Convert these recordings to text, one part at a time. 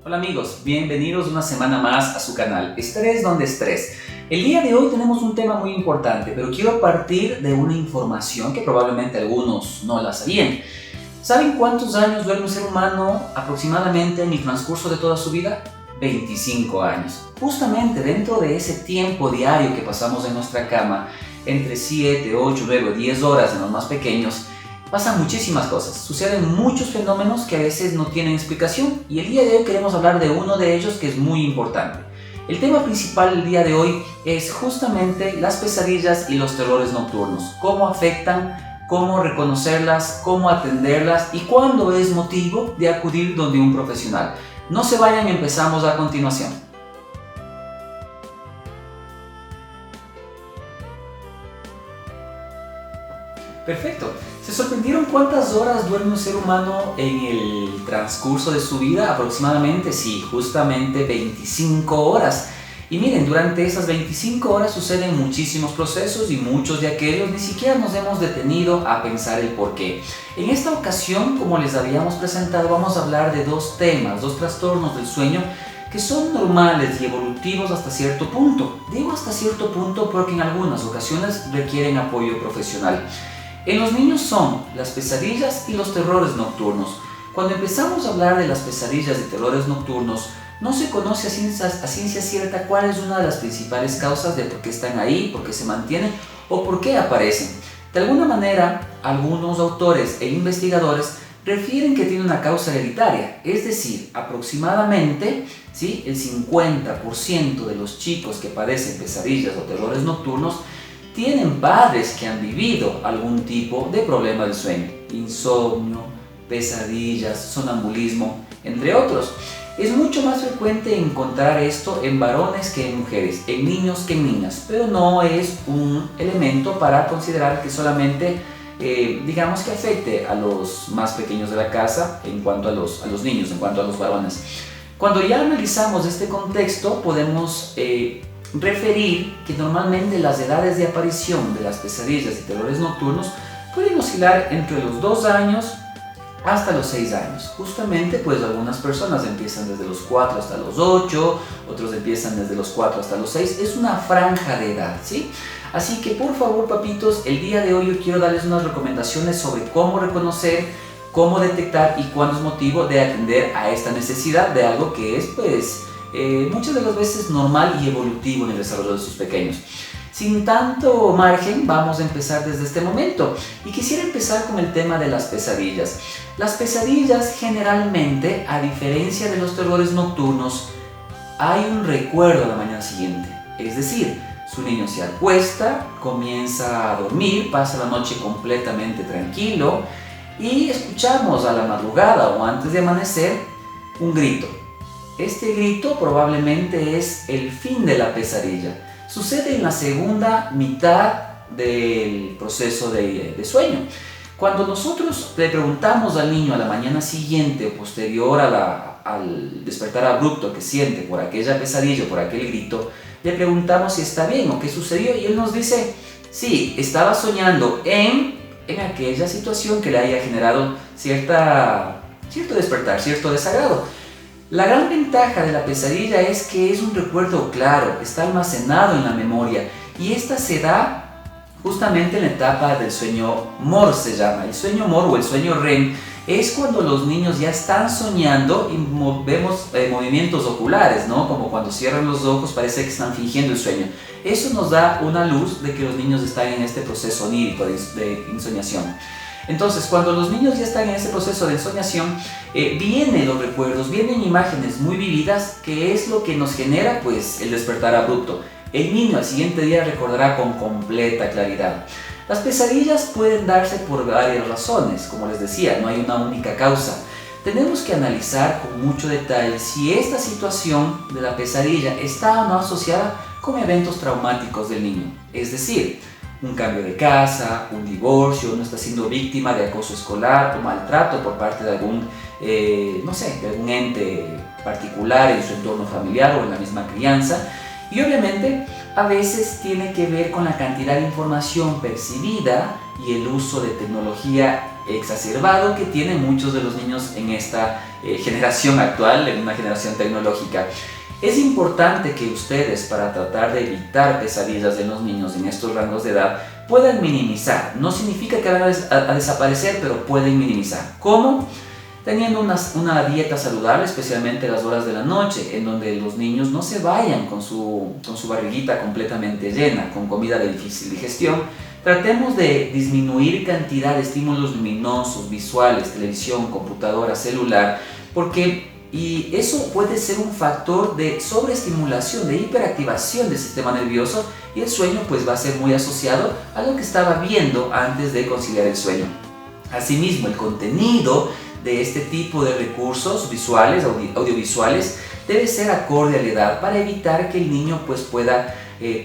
Hola amigos, bienvenidos una semana más a su canal Estrés donde estrés. El día de hoy tenemos un tema muy importante, pero quiero partir de una información que probablemente algunos no la sabían. ¿Saben cuántos años duerme un ser humano aproximadamente en el transcurso de toda su vida? 25 años. Justamente dentro de ese tiempo diario que pasamos en nuestra cama, entre 7, 8, 9 o 10 horas en los más pequeños, pasan muchísimas cosas, suceden muchos fenómenos que a veces no tienen explicación y el día de hoy queremos hablar de uno de ellos que es muy importante. El tema principal del día de hoy es justamente las pesadillas y los terrores nocturnos, cómo afectan, cómo reconocerlas, cómo atenderlas y cuándo es motivo de acudir donde un profesional. No se vayan, empezamos a continuación. Perfecto. ¿Se sorprendieron cuántas horas duerme un ser humano en el transcurso de su vida? Aproximadamente, sí, justamente 25 horas. Y miren, durante esas 25 horas suceden muchísimos procesos y muchos de aquellos ni siquiera nos hemos detenido a pensar el por qué. En esta ocasión, como les habíamos presentado, vamos a hablar de dos temas, dos trastornos del sueño que son normales y evolutivos hasta cierto punto. Digo hasta cierto punto porque en algunas ocasiones requieren apoyo profesional. En los niños son las pesadillas y los terrores nocturnos. Cuando empezamos a hablar de las pesadillas y terrores nocturnos, no se conoce a ciencia cierta cuál es una de las principales causas de por qué están ahí, por qué se mantienen o por qué aparecen. De alguna manera, algunos autores e investigadores refieren que tiene una causa hereditaria, es decir, aproximadamente ¿sí? el 50% de los chicos que padecen pesadillas o terrores nocturnos tienen padres que han vivido algún tipo de problema del sueño, insomnio, pesadillas, sonambulismo, entre otros. Es mucho más frecuente encontrar esto en varones que en mujeres, en niños que en niñas, pero no es un elemento para considerar que solamente, digamos que afecte a los más pequeños de la casa en cuanto a los niños, en cuanto a los varones. Cuando ya analizamos este contexto, podemos referir que normalmente las edades de aparición de las pesadillas y terrores nocturnos pueden oscilar entre los 2 años hasta los 6 años. Justamente pues algunas personas empiezan desde los 4 hasta los 8, otros empiezan desde los 4 hasta los 6, es una franja de edad, ¿sí? Así que por favor papitos, el día de hoy yo quiero darles unas recomendaciones sobre cómo reconocer, cómo detectar y cuándo es motivo de atender a esta necesidad de algo que es pues muchas de las veces normal y evolutivo en el desarrollo de sus pequeños. Sin tanto margen, vamos a empezar desde este momento y quisiera empezar con el tema de las pesadillas. Las pesadillas generalmente, a diferencia de los terrores nocturnos, hay un recuerdo a la mañana siguiente, es decir, su niño se acuesta, comienza a dormir, pasa la noche completamente tranquilo y escuchamos a la madrugada o antes de amanecer un grito. Este grito probablemente es el fin de la pesadilla. Sucede en la segunda mitad del proceso de sueño. Cuando nosotros le preguntamos al niño a la mañana siguiente o posterior al despertar abrupto que siente por aquella pesadilla o por aquel grito, le preguntamos si está bien o qué sucedió y él nos dice, sí, estaba soñando en aquella situación que le haya generado cierto despertar, cierto desagrado. La gran ventaja de la pesadilla es que es un recuerdo claro, está almacenado en la memoria y esta se da justamente en la etapa del sueño MOR se llama. El sueño MOR o el sueño REM es cuando los niños ya están soñando y vemos movimientos oculares, ¿no? Como cuando cierran los ojos parece que están fingiendo el sueño. Eso nos da una luz de que los niños están en este proceso onírico de ensoñación. Entonces, cuando los niños ya están en ese proceso de ensoñación, vienen los recuerdos, vienen imágenes muy vividas, que es lo que nos genera pues, el despertar abrupto. El niño al siguiente día recordará con completa claridad. Las pesadillas pueden darse por varias razones, como les decía, no hay una única causa. Tenemos que analizar con mucho detalle si esta situación de la pesadilla está o no asociada con eventos traumáticos del niño, es decir, un cambio de casa, un divorcio, no está siendo víctima de acoso escolar o maltrato por parte de algún ente particular en su entorno familiar o en la misma crianza. Y obviamente a veces tiene que ver con la cantidad de información percibida y el uso de tecnología exacerbado que tienen muchos de los niños en esta generación actual, en una generación tecnológica. Es importante que ustedes, para tratar de evitar pesadillas en los niños en estos rangos de edad, puedan minimizar. No significa que van a desaparecer, pero pueden minimizar. ¿Cómo? Teniendo una dieta saludable, especialmente a las horas de la noche, en donde los niños no se vayan con su barriguita completamente llena, con comida de difícil digestión. Tratemos de disminuir cantidad de estímulos luminosos, visuales, televisión, computadora, celular, y eso puede ser un factor de sobreestimulación, de hiperactivación del sistema nervioso, y el sueño pues va a ser muy asociado a lo que estaba viendo antes de conciliar el sueño. Asimismo, el contenido de este tipo de recursos visuales, audiovisuales, debe ser acorde a la edad para evitar que el niño pues pueda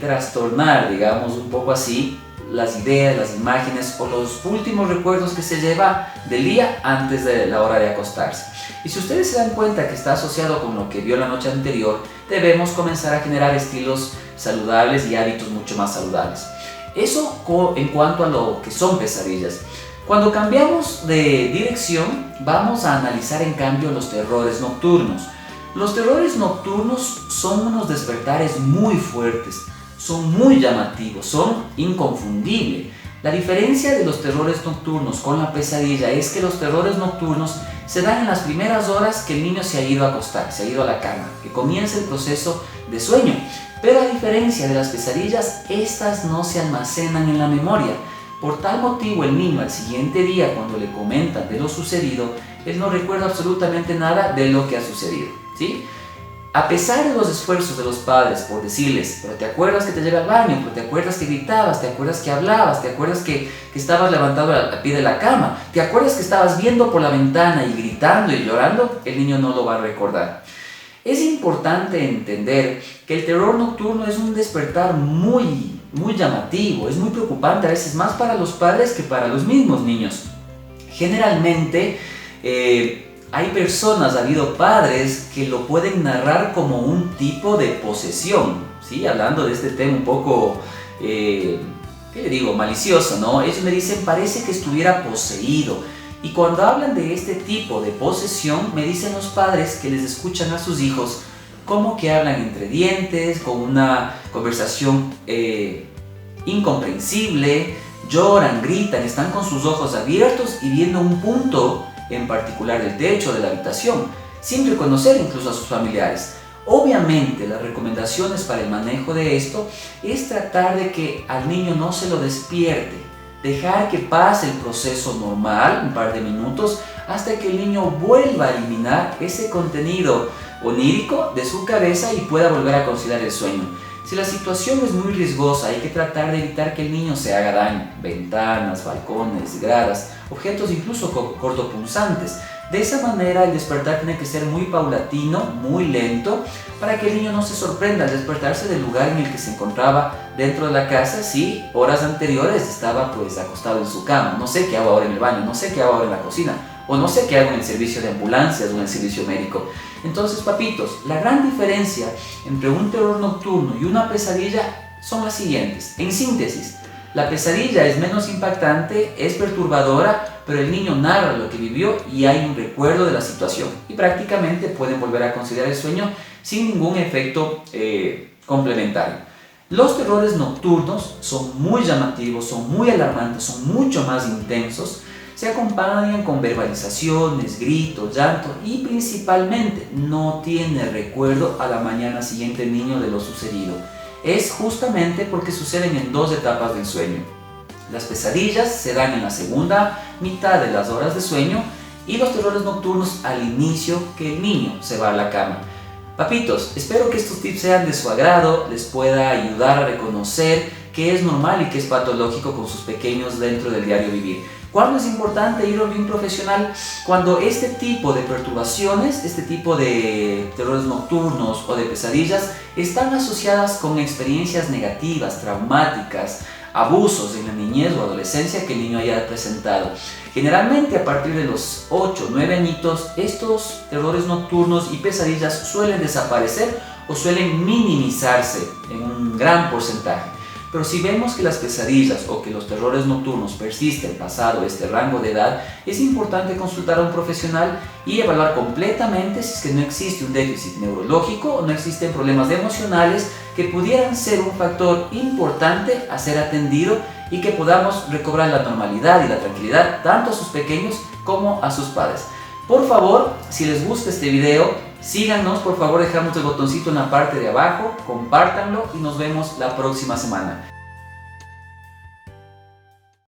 trastornar, digamos un poco así, las ideas, las imágenes o los últimos recuerdos que se lleva del día antes de la hora de acostarse. Y si ustedes se dan cuenta que está asociado con lo que vio la noche anterior, debemos comenzar a generar estilos saludables y hábitos mucho más saludables. Eso en cuanto a lo que son pesadillas. Cuando cambiamos de dirección, vamos a analizar en cambio los terrores nocturnos. Los terrores nocturnos son unos despertares muy fuertes, son muy llamativos, son inconfundibles. La diferencia de los terrores nocturnos con la pesadilla es que los terrores nocturnos se dan en las primeras horas que el niño se ha ido a acostar, se ha ido a la cama, que comienza el proceso de sueño. Pero a diferencia de las pesadillas, estas no se almacenan en la memoria. Por tal motivo, el niño al siguiente día, cuando le comentan de lo sucedido, él no recuerda absolutamente nada de lo que ha sucedido, ¿sí? A pesar de los esfuerzos de los padres por decirles, pero te acuerdas que te llevé al baño, pero te acuerdas que gritabas, te acuerdas que hablabas, te acuerdas que estabas levantado al pie de la cama, te acuerdas que estabas viendo por la ventana y gritando y llorando, el niño no lo va a recordar. Es importante entender que el terror nocturno es un despertar muy llamativo, es muy preocupante a veces más para los padres que para los mismos niños. Generalmente hay personas, ha habido padres que lo pueden narrar como un tipo de posesión, ¿sí? Hablando de este tema un poco, ¿qué le digo? Malicioso, ¿no? Ellos me dicen, parece que estuviera poseído. Y cuando hablan de este tipo de posesión, me dicen los padres que les escuchan a sus hijos como que hablan entre dientes, con una conversación incomprensible, lloran, gritan, están con sus ojos abiertos y viendo un punto en particular del techo de la habitación, sin reconocer incluso a sus familiares. Obviamente, las recomendaciones para el manejo de esto es tratar de que al niño no se lo despierte, dejar que pase el proceso normal, un par de minutos, hasta que el niño vuelva a eliminar ese contenido onírico de su cabeza y pueda volver a conciliar el sueño. Si la situación es muy riesgosa, hay que tratar de evitar que el niño se haga daño. Ventanas, balcones, gradas, objetos incluso cortopunzantes. De esa manera el despertar tiene que ser muy paulatino, muy lento, para que el niño no se sorprenda al despertarse del lugar en el que se encontraba dentro de la casa si horas anteriores estaba pues acostado en su cama. No sé qué hago ahora en el baño, no sé qué hago ahora en la cocina, o no sé qué hago en el servicio de ambulancias o en el servicio médico. Entonces, papitos, la gran diferencia entre un terror nocturno y una pesadilla son las siguientes. En síntesis, la pesadilla es menos impactante, es perturbadora, pero el niño narra lo que vivió y hay un recuerdo de la situación. Y prácticamente pueden volver a conciliar el sueño sin ningún efecto complementario. Los terrores nocturnos son muy llamativos, son muy alarmantes, son mucho más intensos. Se acompañan con verbalizaciones, gritos, llanto y principalmente no tiene recuerdo a la mañana siguiente el niño de lo sucedido. Es justamente porque suceden en dos etapas del sueño. Las pesadillas se dan en la segunda mitad de las horas de sueño y los terrores nocturnos al inicio que el niño se va a la cama. Papitos, espero que estos tips sean de su agrado, les pueda ayudar a reconocer qué es normal y qué es patológico con sus pequeños dentro del diario vivir. ¿Cuándo es importante ir a un profesional? Cuando este tipo de perturbaciones, este tipo de terrores nocturnos o de pesadillas están asociadas con experiencias negativas, traumáticas, abusos en la niñez o adolescencia que el niño haya presentado. Generalmente a partir de los 8 o 9 añitos, estos terrores nocturnos y pesadillas suelen desaparecer o suelen minimizarse en un gran porcentaje. Pero si vemos que las pesadillas o que los terrores nocturnos persisten pasado este rango de edad, es importante consultar a un profesional y evaluar completamente si es que no existe un déficit neurológico o no existen problemas emocionales que pudieran ser un factor importante a ser atendido y que podamos recobrar la normalidad y la tranquilidad tanto a sus pequeños como a sus padres. Por favor, si les gusta este video, síganos, por favor dejamos el botoncito en la parte de abajo, compártanlo y nos vemos la próxima semana.